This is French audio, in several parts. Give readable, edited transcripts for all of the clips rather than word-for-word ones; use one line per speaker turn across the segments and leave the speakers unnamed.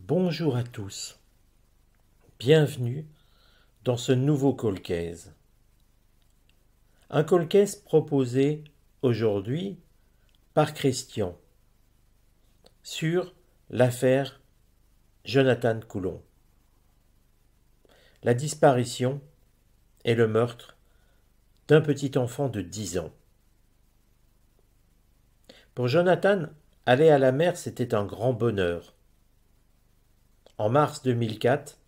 Bonjour à tous, bienvenue dans ce nouveau Colcaise. Un Colcaise proposé aujourd'hui par Christian sur l'affaire Jonathan Coulon. La disparition et le meurtre d'un petit enfant de 10 ans. Pour Jonathan, aller à la mer, c'était un grand bonheur. En mars 2004,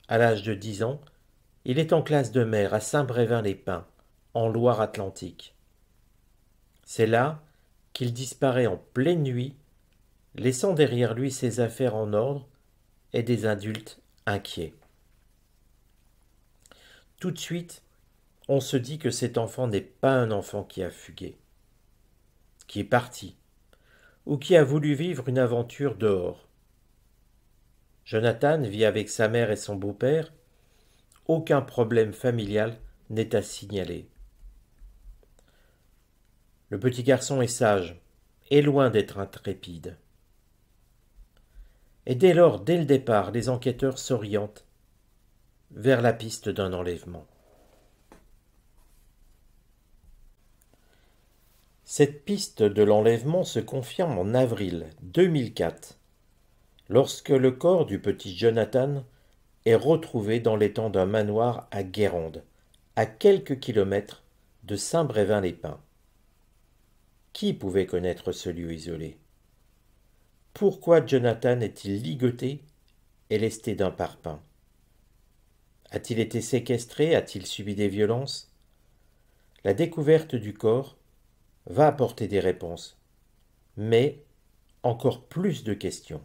à l'âge de 10 ans, il est en classe de mer à Saint-Brévin-les-Pins, en Loire-Atlantique. C'est là qu'il disparaît en pleine nuit, laissant derrière lui ses affaires en ordre et des adultes inquiets. Tout de suite, on se dit que cet enfant n'est pas un enfant qui a fugué, qui est parti, ou qui a voulu vivre une aventure dehors. Jonathan vit avec sa mère et son beau-père. Aucun problème familial n'est à signaler. Le petit garçon est sage et loin d'être intrépide. Et dès lors, dès le départ, les enquêteurs s'orientent vers la piste d'un enlèvement. Cette piste de l'enlèvement se confirme en avril 2004, lorsque le corps du petit Jonathan est retrouvé dans l'étang d'un manoir à Guérande, à quelques kilomètres de Saint-Brévin-les-Pins. Qui pouvait connaître ce lieu isolé? Pourquoi Jonathan est-il ligoté et lesté d'un parpaing? A-t-il été séquestré? A-t-il subi des violences? La découverte du corps va apporter des réponses, mais encore plus de questions.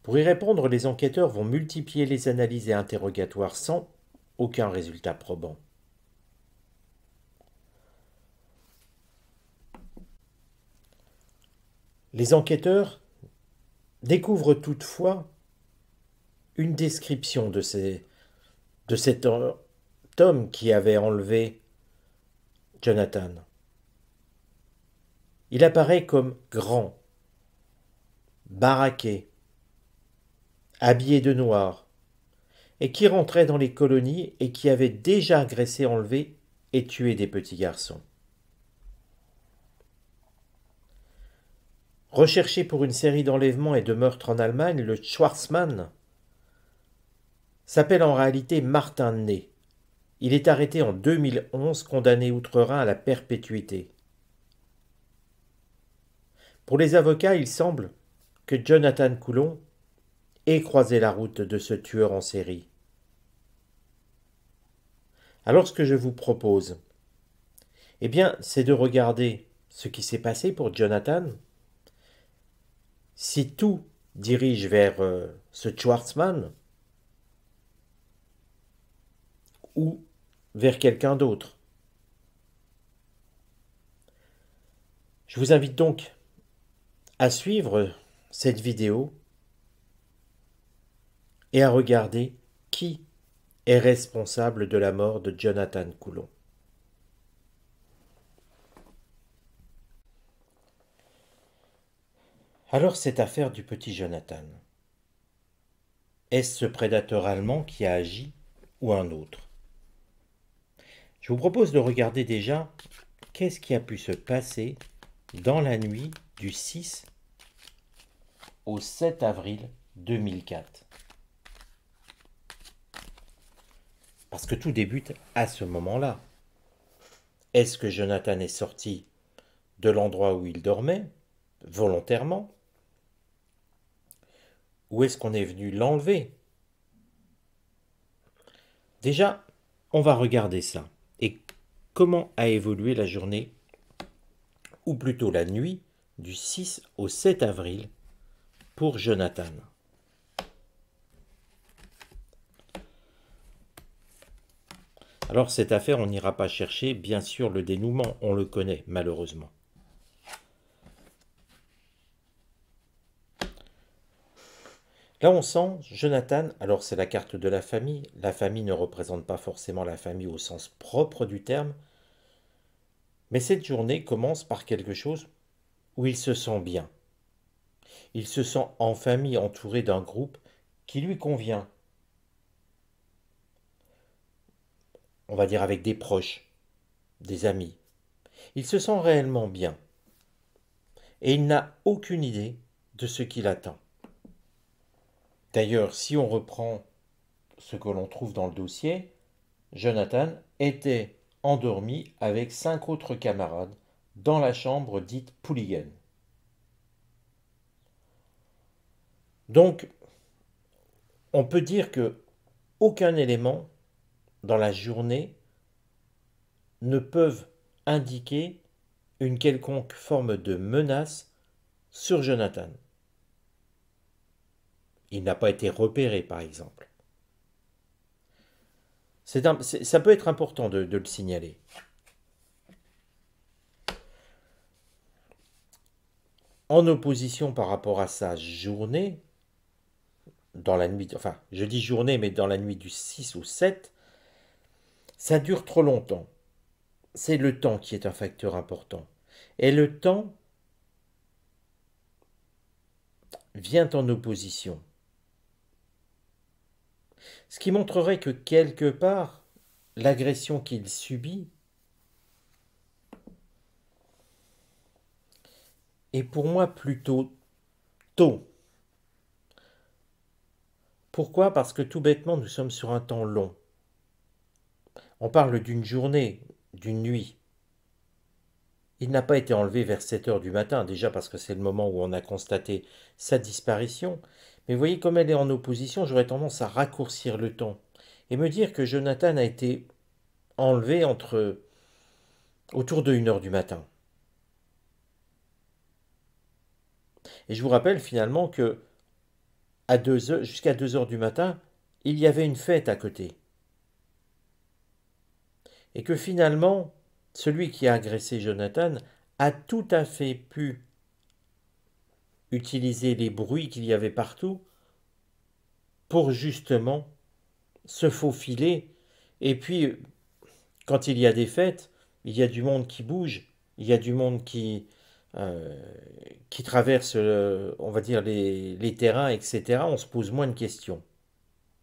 Pour y répondre, les enquêteurs vont multiplier les analyses et interrogatoires sans aucun résultat probant. Les enquêteurs découvrent toutefois une description de cet homme qui avait enlevé Jonathan. Il apparaît comme grand, baraqué, habillé de noir, et qui rentrait dans les colonies et qui avait déjà agressé, enlevé et tué des petits garçons. Recherché pour une série d'enlèvements et de meurtres en Allemagne, le Schwarzmann s'appelle en réalité Martin Ney. Il est arrêté en 2011, condamné outre-Rhin à la perpétuité. Pour les avocats, il semble que Jonathan Coulon ait croisé la route de ce tueur en série. Alors ce que je vous propose, c'est de regarder ce qui s'est passé pour Jonathan. Si tout dirige vers ce Schwarzmann ou vers quelqu'un d'autre. Je vous invite donc à suivre cette vidéo et à regarder qui est responsable de la mort de Jonathan Coulon. Alors cette affaire du petit Jonathan, est-ce ce prédateur allemand qui a agi ou un autre? Je vous propose de regarder déjà qu'est-ce qui a pu se passer dans la nuit du 6 au 7 avril 2004. Parce que tout débute à ce moment-là. Est-ce que Jonathan est sorti de l'endroit où il dormait, volontairement? Ou est-ce qu'on est venu l'enlever? Déjà, on va regarder ça. Et comment a évolué la journée, ou plutôt la nuit, du 6 au 7 avril pour Jonathan. Alors cette affaire, on n'ira pas chercher, bien sûr, le dénouement, on le connaît malheureusement. Là on sent Jonathan, alors c'est la carte de la famille ne représente pas forcément la famille au sens propre du terme, mais cette journée commence par quelque chose où il se sent bien. Il se sent en famille entouré d'un groupe qui lui convient, on va dire avec des proches, des amis. Il se sent réellement bien et il n'a aucune idée de ce qui l'attend. D'ailleurs, si on reprend ce que l'on trouve dans le dossier, Jonathan était endormi avec 5 autres camarades dans la chambre dite Pouligan. Donc, on peut dire que aucun élément dans la journée ne peuvent indiquer une quelconque forme de menace sur Jonathan. Il n'a pas été repéré, par exemple. Ça peut être important de le signaler. En opposition par rapport à sa journée, dans la nuit, enfin, je dis journée, mais dans la nuit du 6 au 7, ça dure trop longtemps. C'est le temps qui est un facteur important. Et le temps vient en opposition. Ce qui montrerait que quelque part, l'agression qu'il subit est pour moi plutôt tôt. Pourquoi? Parce que tout bêtement, nous sommes sur un temps long. On parle d'une journée, d'une nuit. Il n'a pas été enlevé vers 7 heures du matin, déjà parce que c'est le moment où on a constaté sa disparition. Mais vous voyez, comme elle est en opposition, j'aurais tendance à raccourcir le temps et me dire que Jonathan a été enlevé autour de 1 heure du matin. Et je vous rappelle finalement que jusqu'à 2 heures du matin, il y avait une fête à côté. Et que finalement, celui qui a agressé Jonathan a tout à fait pu utiliser les bruits qu'il y avait partout pour justement se faufiler. Et puis, quand il y a des fêtes, il y a du monde qui bouge, il y a du monde euh, qui traverse, on va dire, les terrains, etc. On se pose moins de questions.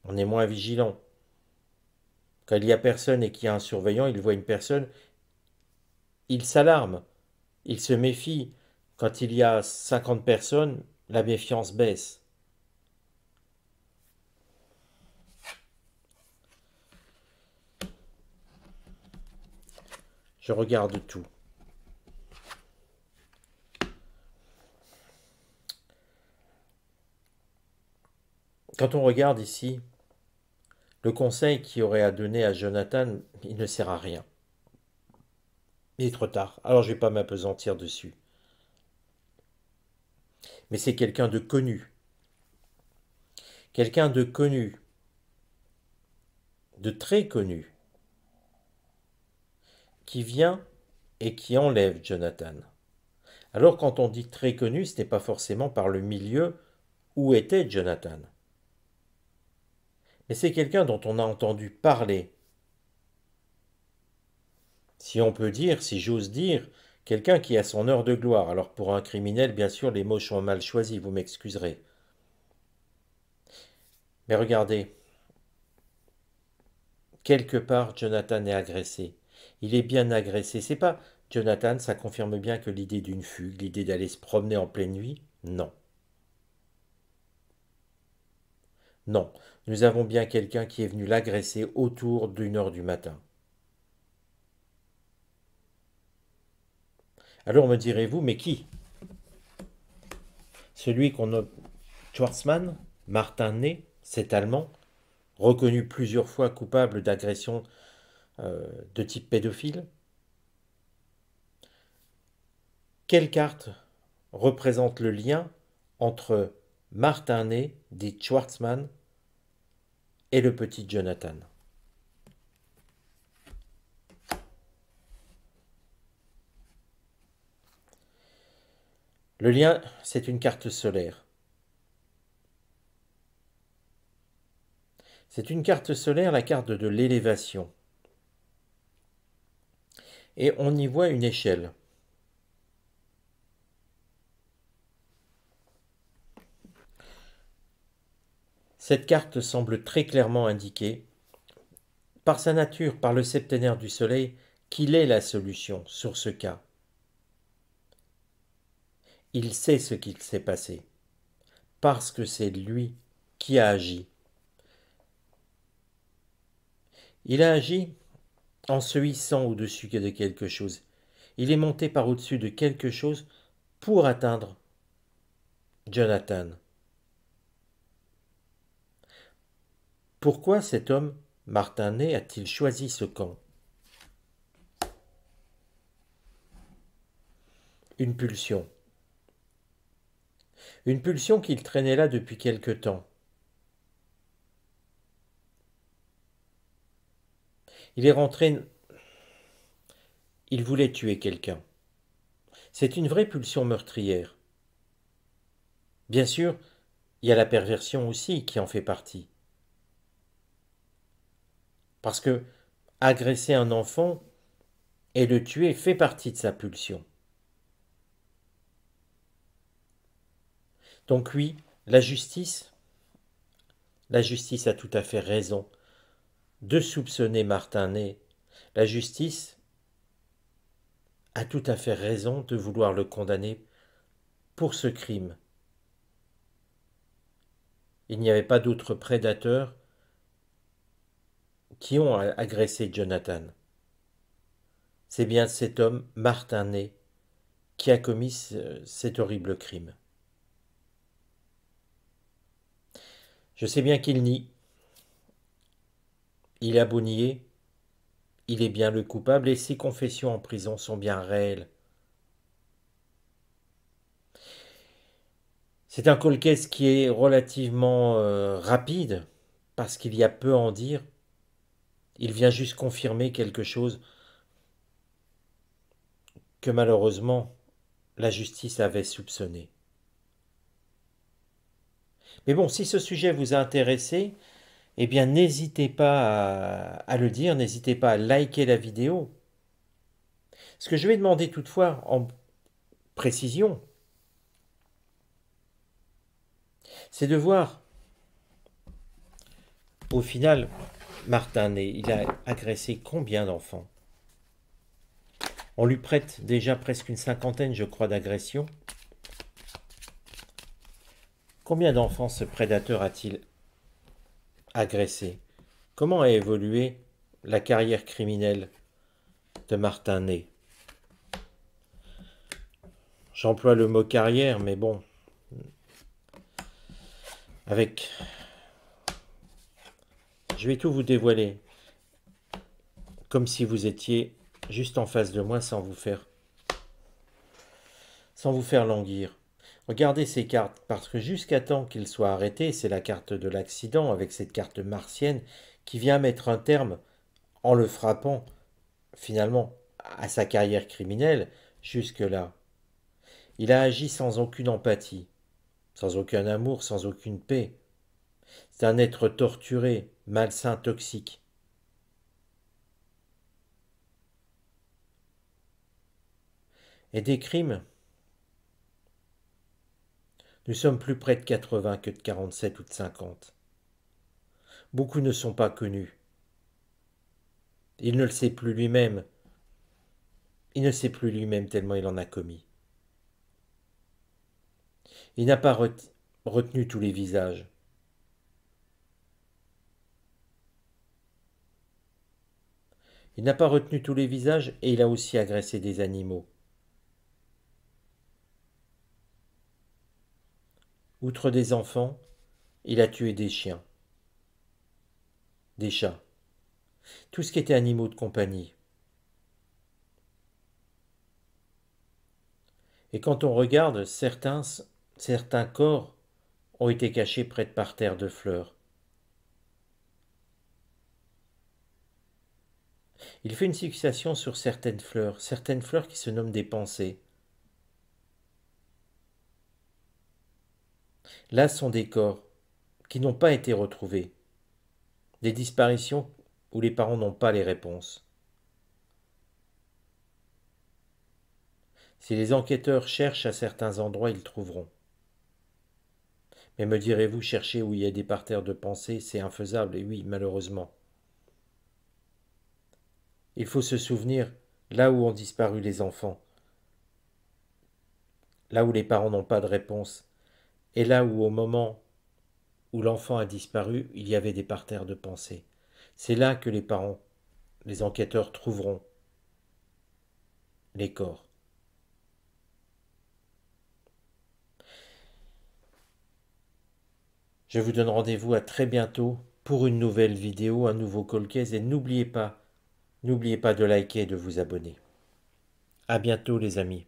On est moins vigilant. Quand il y a personne et qu'il y a un surveillant, il voit une personne, il s'alarme, il se méfie. Quand il y a 50 personnes, la méfiance baisse. Je regarde tout. Quand on regarde ici, le conseil qu'il aurait à donner à Jonathan, il ne sert à rien. Il est trop tard, alors je ne vais pas m'apesantir dessus. Mais c'est quelqu'un de connu. Quelqu'un de connu. De très connu. Qui vient et qui enlève Jonathan. Alors quand on dit très connu, ce n'est pas forcément par le milieu où était Jonathan. Mais c'est quelqu'un dont on a entendu parler. Si on peut dire, si j'ose dire, quelqu'un qui a son heure de gloire. Alors pour un criminel, bien sûr, les mots sont mal choisis, vous m'excuserez. Mais regardez, quelque part, Jonathan est agressé. Il est bien agressé. C'est pas Jonathan, ça confirme bien que l'idée d'une fugue, l'idée d'aller se promener en pleine nuit, non. Non, nous avons bien quelqu'un qui est venu l'agresser autour d'1 heure du matin. Alors me direz-vous, mais qui? Celui qu'on nomme Schwarzmann, Martin Ney, cet Allemand, reconnu plusieurs fois coupable d'agression de type pédophile. Quelle carte représente le lien entre Martin Ney, dit Schwarzmann, et le petit Jonathan? Le lien, c'est une carte solaire. C'est une carte solaire, la carte de l'élévation. Et on y voit une échelle. Cette carte semble très clairement indiquer, par sa nature, par le septénaire du soleil, qu'il est la solution sur ce cas. Il sait ce qu'il s'est passé, parce que c'est lui qui a agi. Il a agi en se hissant au-dessus de quelque chose. Il est monté par au-dessus de quelque chose pour atteindre Jonathan. Pourquoi cet homme, Martin Ney, a-t-il choisi ce camp? Une pulsion. Une pulsion qu'il traînait là depuis quelque temps. Il est rentré, il voulait tuer quelqu'un. C'est une vraie pulsion meurtrière. Bien sûr, il y a la perversion aussi qui en fait partie. Parce que agresser un enfant et le tuer fait partie de sa pulsion. Donc oui, la justice a tout à fait raison de soupçonner Martin Ney. La justice a tout à fait raison de vouloir le condamner pour ce crime. Il n'y avait pas d'autres prédateurs qui ont agressé Jonathan. C'est bien cet homme, Martin Ney, qui a commis cet horrible crime. Je sais bien qu'il nie. Il a beau nier, il est bien le coupable et ses confessions en prison sont bien réelles. C'est un cold case qui est relativement rapide parce qu'il y a peu à en dire. Il vient juste confirmer quelque chose que malheureusement la justice avait soupçonné. Mais bon, si ce sujet vous a intéressé, eh bien n'hésitez pas à le dire, n'hésitez pas à liker la vidéo. Ce que je vais demander toutefois en précision, c'est de voir au final Martin Ney, il a agressé combien d'enfants? On lui prête déjà presque une cinquantaine, je crois, d'agressions. Combien d'enfants ce prédateur a-t-il agressé? Comment a évolué la carrière criminelle de Martin Ney? J'emploie le mot carrière, mais bon, avec... Je vais tout vous dévoiler, comme si vous étiez juste en face de moi sans vous faire languir. Regardez ces cartes, parce que jusqu'à temps qu'il soit arrêté, c'est la carte de l'accident avec cette carte martienne qui vient mettre un terme, en le frappant, finalement, à sa carrière criminelle, jusque-là. Il a agi sans aucune empathie, sans aucun amour, sans aucune paix. C'est un être torturé, malsain, toxique. Et des crimes, nous sommes plus près de 80 que de 47 ou de 50. Beaucoup ne sont pas connus. Il ne le sait plus lui-même. Il ne sait plus lui-même tellement il en a commis. Il n'a pas retenu tous les visages. Il n'a pas retenu tous les visages et il a aussi agressé des animaux. Outre des enfants, il a tué des chiens, des chats, tout ce qui était animaux de compagnie. Et quand on regarde, certains corps ont été cachés près de parterres de fleurs. Il fait une fixation sur certaines fleurs qui se nomment des pensées. Là sont des corps qui n'ont pas été retrouvés, des disparitions où les parents n'ont pas les réponses. Si les enquêteurs cherchent à certains endroits, ils trouveront. Mais me direz-vous, chercher où il y a des parterres de pensée, c'est infaisable, et oui, malheureusement. Il faut se souvenir, là où ont disparu les enfants, là où les parents n'ont pas de réponse, et là où au moment où l'enfant a disparu, il y avait des parterres de pensée. C'est là que les parents, les enquêteurs trouveront les corps. Je vous donne rendez-vous à très bientôt pour une nouvelle vidéo, un nouveau Cold Case, et n'oubliez pas de liker et de vous abonner. À bientôt les amis.